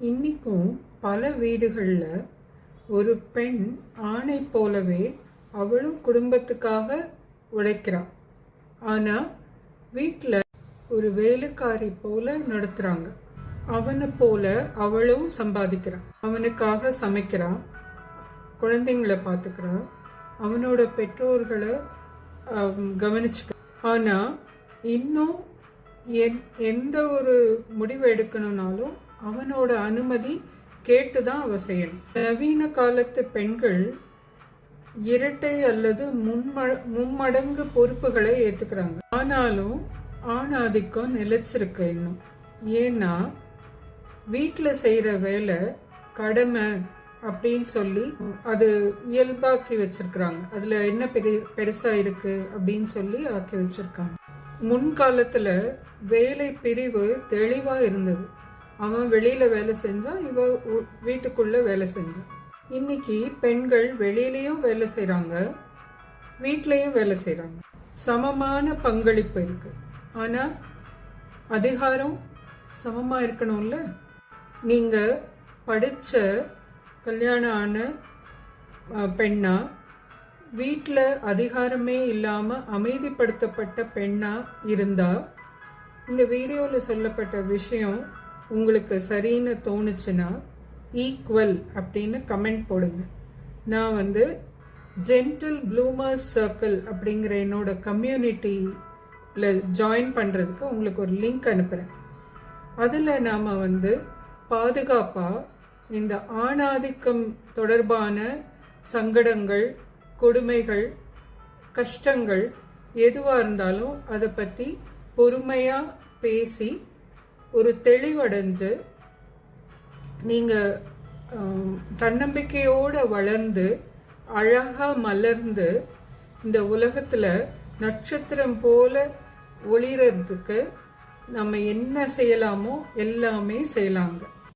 இன்னைக்கும் பல வீடுகளில் ஒரு பெண் ஆணை போலவே அவளும் குடும்பத்துக்காக உழைக்கிறாள். ஆனால் வீட்டில் ஒரு வேலைக்காரி போல நடத்துகிறாங்க. அவனை போல அவளும் சம்பாதிக்கிறான். அவனுக்காக சமைக்கிறான், குழந்தைங்களை பார்த்துக்கிறான், அவனோட பெற்றோர்களை கவனிச்சுக்க. ஆனால் இன்னும் எந்த ஒரு முடிவு எடுக்கணும்னாலும் அவனோட அனுமதி கேட்டுதான் அவ செய்யணும். நவீன காலத்து பெண்கள் இரட்டை அல்லது மும்மடங்கு பொறுப்புகளை ஏத்துக்கிறாங்க. ஆனாலும் ஆணாதிக்கம் நிலைச்சிருக்கு இன்னும். ஏன்னா வீட்டில் செய்யற வேலை கடமை அப்படின்னு சொல்லி அது இயல்பாக்கி வச்சிருக்கிறாங்க. அதுல என்ன பெருசா இருக்கு அப்படின்னு சொல்லி ஆக்கி வச்சிருக்காங்க. முன்காலத்துல வேலை பிரிவு தெளிவா இருந்தது. அவன் வெளியில வேலை செஞ்சான், இவ வீட்டுக்குள்ள வேலை செஞ்சான். இன்னைக்கு பெண்கள் வெளியிலயும் வேலை செய்யறாங்க, வீட்லயும் வேலை செய்யறாங்க. சமமான பங்களிப்பு இருக்கு. ஆனா அதிகாரம் சமமா இருக்கணும்ல. நீங்க படிச்ச கல்யாணம் ஆன பெண்ணா, வீட்டில் அதிகாரமே இல்லாம அமைதிப்படுத்தப்பட்ட பெண்ணா இருந்தா இந்த வீடியோவில் சொல்லப்பட்ட விஷயம் உங்களுக்கு சரின்னு தோணுச்சுன்னா ஈக்குவல் அப்படின்னு கமெண்ட் போடுங்க. நான் ஜென்டில் ப்ளூமர்ஸ் சர்க்கிள் அப்படிங்கிற என்னோட கம்யூனிட்டியில் ஜாயின் பண்ணுறதுக்கு உங்களுக்கு ஒரு லிங்க் அனுப்புகிறேன். அதில் நாம் பாதுகாப்பாக இந்த ஆணாதிக்கம் தொடர்பான சங்கடங்கள், கொடுமைகள், கஷ்டங்கள் எதுவாக இருந்தாலும் அதை பற்றி பொறுமையாக பேசி ஒரு தெளிவடைஞ்சு நீங்கள் தன்னம்பிக்கையோடு வளர்ந்து அழகாக மலர்ந்து இந்த உலகத்தில் நட்சத்திரம் போல ஒளிரதுக்கு நம்ம என்ன செய்யலாமோ எல்லாமே செய்யலாங்க.